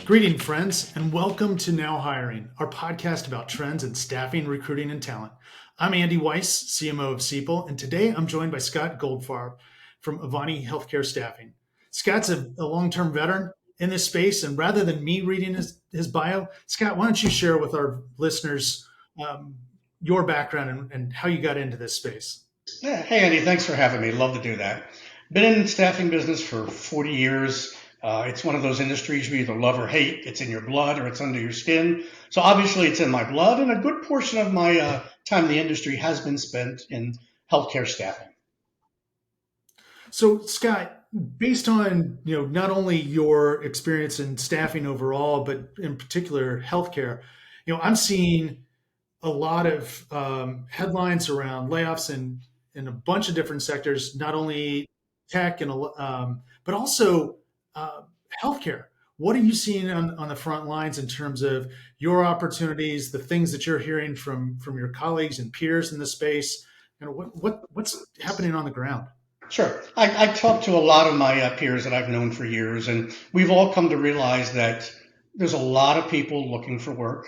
Greeting, friends, and welcome to Now Hiring, our podcast about trends in staffing, recruiting, and talent. I'm Andy Weiss, CMO of Ceipal, and today I'm joined by Scott Goldfarb from Avani Healthcare Staffing. Scott's a long-term veteran in this space, and rather than me reading his bio, Scott, why don't you share with our listeners your background and how you got into this space? Yeah. Hey, Andy, thanks for having me. Love to do that. Been in staffing business for 40 years. It's one of those industries you either love or hate. It's in your blood or it's under your skin. So obviously it's in my blood, and a good portion of my time in the industry has been spent in healthcare staffing. So, Scott, based on not only your experience in staffing overall, but in particular healthcare, I'm seeing a lot of headlines around layoffs in a bunch of different sectors, not only tech but also healthcare. What are you seeing on the front lines in terms of your opportunities, the things that you're hearing from your colleagues and peers in the space? What's happening on the ground? Sure. I talked to a lot of my peers that I've known for years, and we've all come to realize that there's a lot of people looking for work,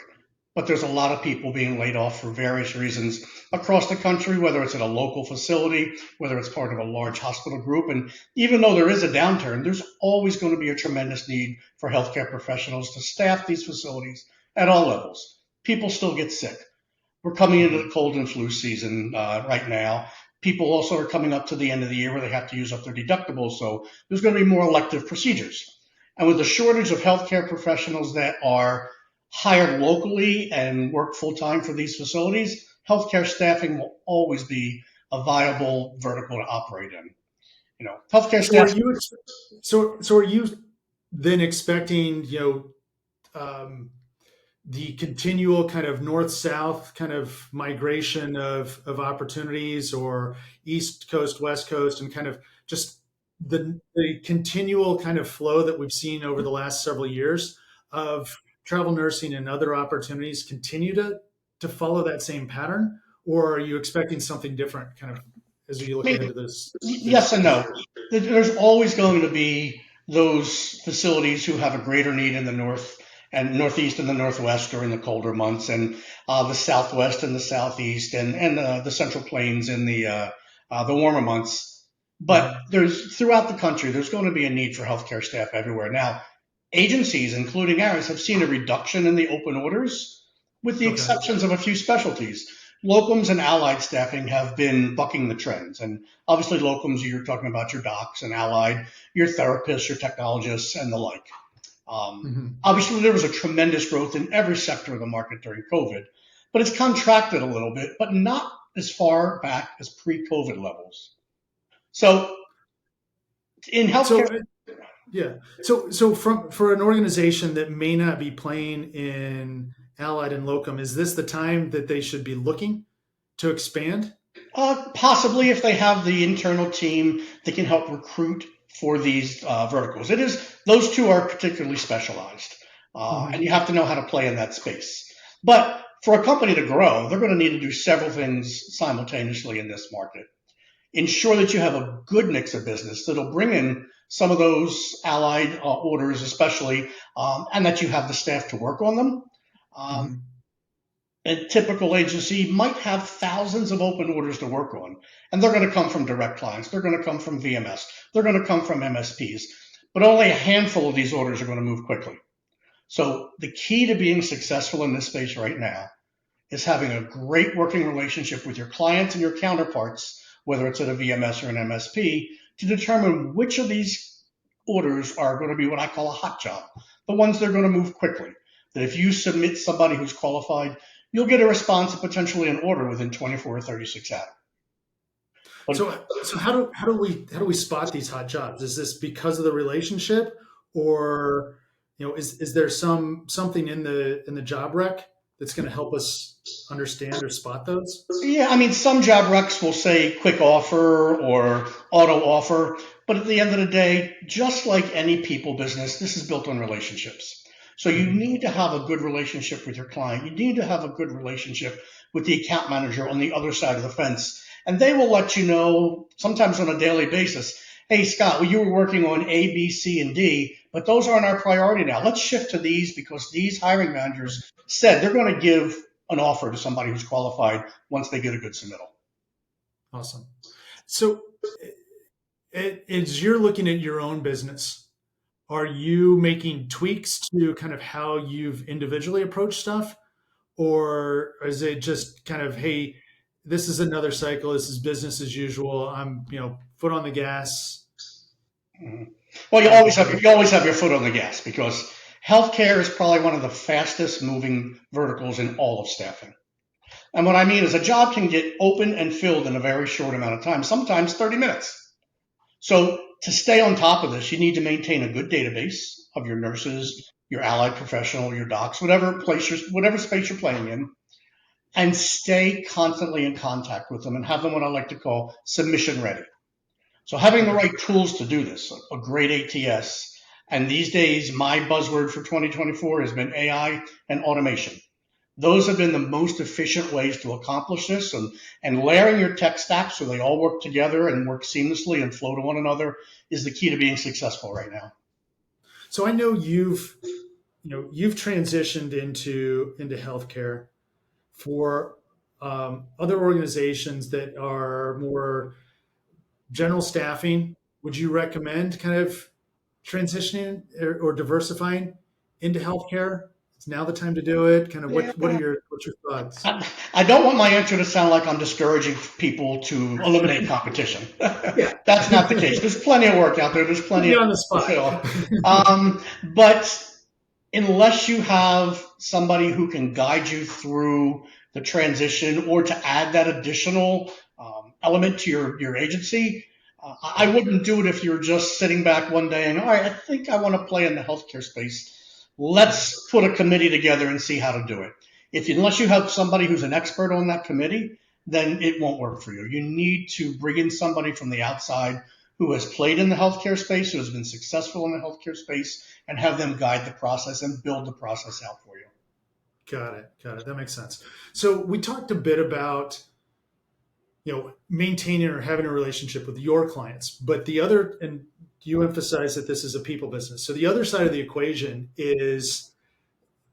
but there's a lot of people being laid off for various reasons across the country, whether it's at a local facility, whether it's part of a large hospital group. And even though there is a downturn, there's always going to be a tremendous need for healthcare professionals to staff these facilities at all levels. People still get sick. We're coming into the cold and flu season right now. People also are coming up to the end of the year where they have to use up their deductibles. So there's going to be more elective procedures. And with the shortage of healthcare professionals that are hired locally and work full time for these facilities, healthcare staffing will always be a viable vertical to operate in. Healthcare So are staff. you so are you then expecting the continual kind of north-south kind of migration of opportunities, or East Coast, West Coast, and kind of just the continual kind of flow that we've seen over the last several years of travel nursing and other opportunities continue to follow that same pattern? Or are you expecting something different kind of as you look I ahead mean, to this yes and these no. years? There's always going to be those facilities who have a greater need in the north and northeast and the northwest during the colder months, and the southwest and the southeast, and the central plains in the warmer months. But Mhm. there's throughout the country, there's going to be a need for healthcare staff everywhere. Now, agencies, including ours, have seen a reduction in the open orders, with the Okay. exceptions of a few specialties. Locums and allied staffing have been bucking the trends. And obviously, locums, you're talking about your docs, and allied, your therapists, your technologists, and the like. Mhm. Obviously, there was a tremendous growth in every sector of the market during COVID, but it's contracted a little bit, but not as far back as pre-COVID levels. So in healthcare. So yeah. So for an organization that may not be playing in allied and locum, is this the time that they should be looking to expand? Possibly if they have the internal team that can help recruit for these verticals. It is those two are particularly specialized, and Mhm. you have to know how to play in that space. But for a company to grow, they're going to need to do several things simultaneously in this market. Ensure that you have a good mix of business that'll bring in some of those allied orders, especially, and that you have the staff to work on them. Um, Mhm. a typical agency might have thousands of open orders to work on, and they're going to come from direct clients. They're going to come from VMS. They're going to come from MSPs, but only a handful of these orders are going to move quickly. So the key to being successful in this space right now is having a great working relationship with your clients and your counterparts, whether it's at a VMS or an MSP, to determine which of these orders are going to be what I call a hot job, the ones that are going to move quickly. That if you submit somebody who's qualified, you'll get a response and potentially an order within 24 or 36 hours. But So how do we spot these hot jobs? Is this because of the relationship, or is there something in the job rec that's going to help us understand or spot those? yeah, I mean, some job recs will say quick offer or auto offer, but at the end of the day, just like any people business, this is built on relationships. So you Mhm. need to have a good relationship with your client. You need to have a good relationship with the account manager on the other side of the fence. And they will let you know, sometimes on a daily basis, hey, Scott, well, you were working on A, B, C, and D, But those aren't our priority now. Let's shift to these because these hiring managers said they're going to give an offer to somebody who's qualified once they get a good submittal. Awesome. So, as you're looking at your own business, are you making tweaks to kind of how you've individually approached stuff? Or is it just kind of, hey, this is another cycle, this is business as usual, I'm, foot on the gas, Mhm. Well, kind of you always have your foot on the gas because healthcare is probably one of the fastest moving verticals in all of staffing. And what I mean is a job can get open and filled in a very short amount of time, sometimes 30 minutes. So to stay on top of this, you need to maintain a good database of your nurses, your allied professional, your docs, whatever space you're playing in, and stay constantly in contact with them and have them what I like to call submission ready. So having the okay. right tools to do this, a great ATS, and these days my buzzword for 2024 has been AI and automation. Those have been the most efficient ways to accomplish this, and layering your tech stack so they all work together and work seamlessly and flow to one another is the key to being successful right now. So I know you've transitioned into healthcare for other organizations that are more general staffing. Would you recommend kind of transitioning or diversifying into healthcare? It's now the time to do it. Kind of Yeah. what's your thoughts? I don't want my answer to sound like I'm discouraging people to eliminate competition. Yeah. That's not the case. There's plenty of work out there. There's Put plenty you of on the to spot. fill. But unless you have somebody who can guide you through the transition or to add that additional element to your agency, I wouldn't do it if you're just sitting back one day and, all right, I think I want to play in the healthcare space. Let's put a committee together and see how to do it. Unless you have somebody who's an expert on that committee, then it won't work for you. You need to bring in somebody from the outside who has played in the healthcare space, who has been successful in the healthcare space, and have them guide the process and build the process out for you. Got it. Got it. That makes sense. So we talked a bit about maintaining or having a relationship with your clients, but the other, and you emphasize that this is a people business. So the other side of the equation is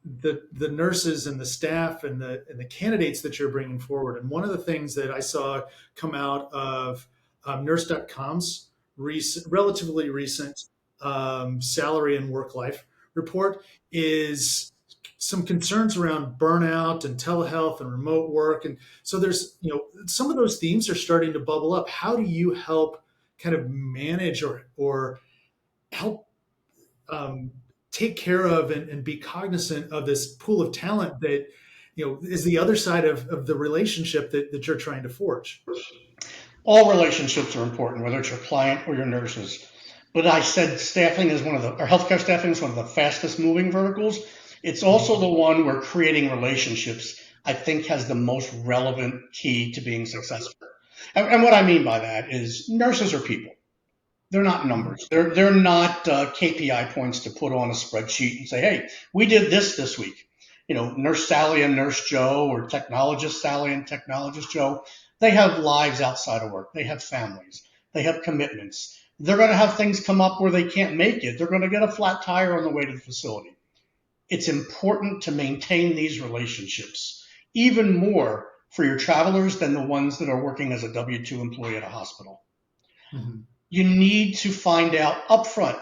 the nurses and the staff and the candidates that you're bringing forward. And one of the things that I saw come out of nurse.com's relatively recent salary and work life report is some concerns around burnout and telehealth and remote work. And so there's, some of those themes are starting to bubble up. How do you help kind of manage or help um, take care of and be cognizant of this pool of talent that is the other side of the relationship that you're trying to forge? All relationships are important, whether it's your client or your nurses. But I said or healthcare staffing is one of the fastest moving verticals. It's also the one where creating relationships, I think, has the most relevant key to being successful. And what I mean by that is nurses are people. They're not Mhm. numbers. They're not KPI points to put on a spreadsheet and say, hey, we did this week. Nurse Sally and Nurse Joe, or technologist Sally and technologist Joe, they have lives outside of work. They have families. They have commitments. They're going to have things come up where they can't make it. They're going to get a flat tire on the way to the facility. It's important to maintain these relationships, even more for your travelers than the ones that are working as a W-2 employee at a hospital. Mhm. You need to find out upfront.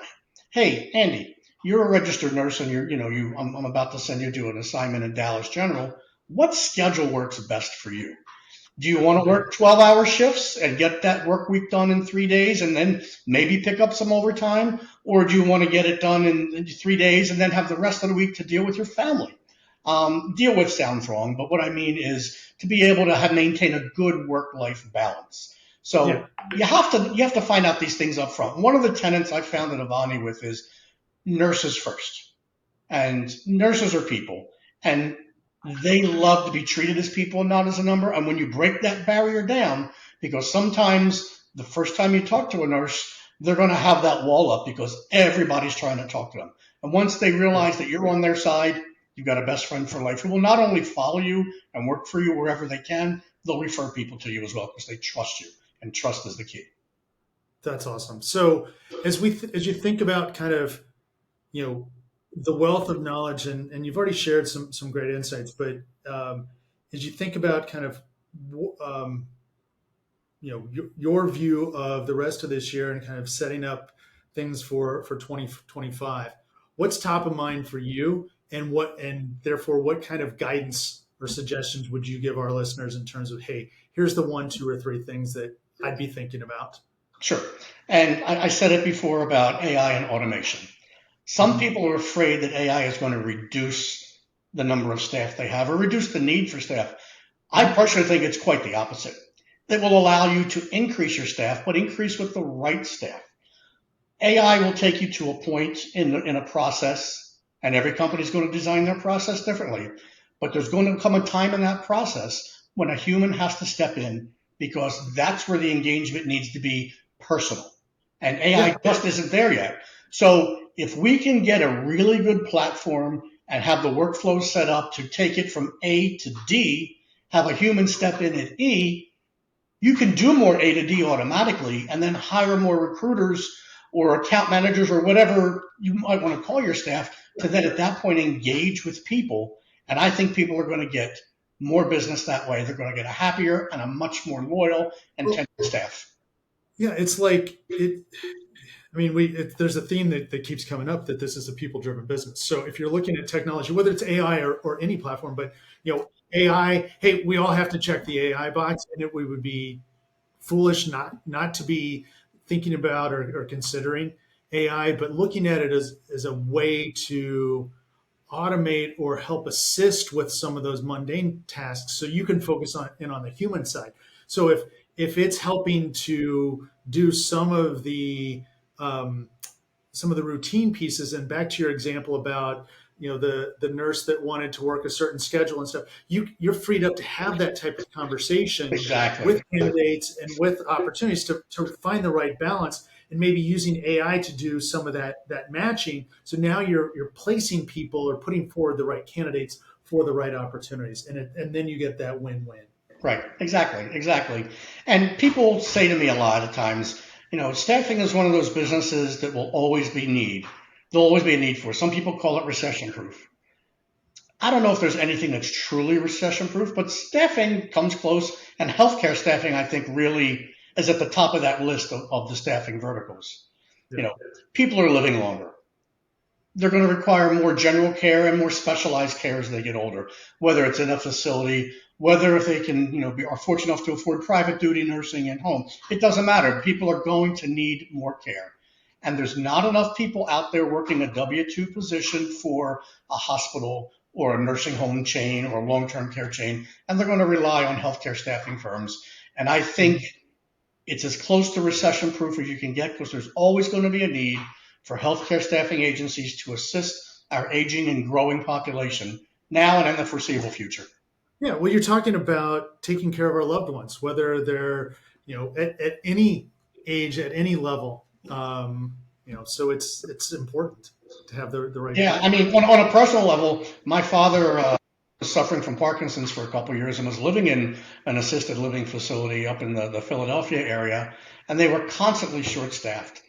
Hey, Andy, you're a registered nurse, and I'm about to send you to an assignment in Dallas General. What schedule works best for you? Do you want to Okay. work 12-hour shifts and get that work week done in 3 days and then maybe pick up some overtime? Or do you want to get it done in 3 days and then have the rest of the week to deal with your family? Deal with sounds wrong, but what I mean is to be able to maintain a good work-life balance. Yeah. So you have to find out these things up front. One of the tenets I found at Avani with is nurses first, and nurses are people, and they love to be treated as people and not as a number. And when you break that barrier down, because sometimes the first time you talk to a nurse, they're going to have that wall up because everybody's trying to talk to them. And once they Yeah. realize that you're on their side, you've got a best friend for life who will not only follow you and work for you wherever they can, they'll refer people to you as well because they trust you. And trust is the key. That's awesome. So as you think about kind of the wealth of knowledge, and you've already shared some great insights, but as you think about kind of um, your view of the rest of this year and kind of setting up things for 2025, what's top of mind for you, and therefore what kind of guidance or suggestions would you give our listeners in terms of, hey, here's the one, two, or three things that I'd be thinking about? Sure. And I said it before about AI and automation. Some Mhm. people are afraid that AI is going to reduce the number of staff they have or reduce the need for staff. I Mhm. personally think it's quite the opposite. It will allow you to increase your staff, but increase with the right staff. AI will take you to a point in a process, and every company is going to design their process differently. But there's going to come a time in that process when a human has to step in because that's where the engagement needs to be personal. And AI Yeah. just isn't there yet. So if we can get a really good platform and have the workflow set up to take it from A to D, have a human step in at E, you can do more A to D automatically and then hire more recruiters or account managers or whatever you might want to call your staff to then at that point engage with people. And I think people are going to get more business that way. They're going to get a happier and a much more loyal and Well, tenured staff. yeah, it's like it. I mean, there's a theme that keeps coming up that this is a people-driven business. So if you're looking at technology, whether it's AI or any platform, but AI, hey, we all have to check the AI box, and we would be foolish not to be thinking about or considering AI, but looking at it as a way to automate or help assist with some of those mundane tasks so you can focus on the human side. So if it's helping to do um, some of the routine pieces, and back to your example about the nurse that wanted to work a certain schedule and stuff, you're freed up to have that type of conversation Exactly. with candidates and with opportunities to find the right balance, and maybe using AI to do some of that matching. So now you're placing people or putting forward the right candidates for the right opportunities, and then you get that win-win. Right. Exactly. Exactly. And people say to me a lot of times, staffing is one of those businesses that will always be need. There'll always be a need for. Some people call it recession proof. I don't know if there's anything that's truly recession proof, but staffing comes close, and healthcare staffing, I think, really is at the top of that list of the staffing verticals. You Yeah. know, people are living longer. They're going to require more general care and more specialized care as they get older, whether it's in a facility, whether if they can, are fortunate enough to afford private duty nursing at home. It doesn't matter. People are going to need more care. And there's not enough people out there working a W-2 position for a hospital or a nursing home chain or a long-term care chain, and they're going to rely on healthcare staffing firms. And I think it's as close to recession proof as you can get because there's always going to be a need for healthcare staffing agencies to assist our aging and growing population now and in the foreseeable future. Yeah, well, you're talking about taking care of our loved ones, whether they're at any age, at any level. So it's important to have the right Yeah, I people. mean, on a personal level, my father was suffering from Parkinson's for a couple of years and was living in an assisted living facility up in the Philadelphia area, and they were constantly short staffed.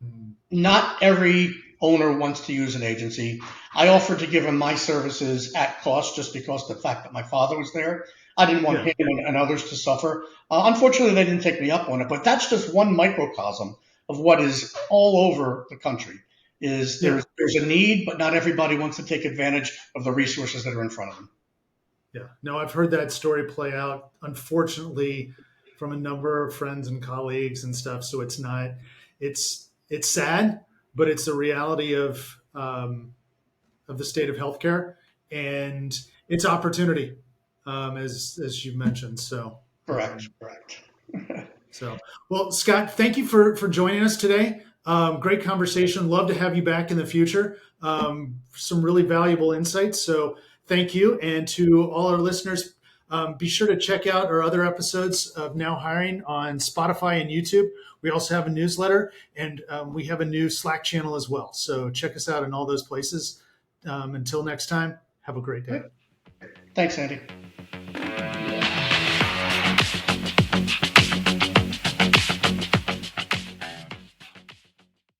Mm. Not every owner wants to use an agency. I offered to give him my services at cost just because the fact that my father was there. I didn't want Yeah, him and others to suffer. Unfortunately, they didn't take me up on it, but that's just one microcosm of what is all over the country. Is yeah, there's a need, but not everybody wants to take advantage of the resources that are in front of them. yeah. No, I've heard that story play out, unfortunately, from a number of friends and colleagues and stuff. So it's not, it's sad, but it's the reality of the state of healthcare, and it's opportunity, as you mentioned. Correct, correct. So, well, Scott, thank you for joining us today. Great conversation. Love to have you back in the future. Some really valuable insights. So, thank you, and to all our listeners. Be sure to check out our other episodes of Now Hiring on Spotify and YouTube. We also have a newsletter, and we have a new Slack channel as well. So check us out in all those places. Until next time, have a great day. Thanks, Andy.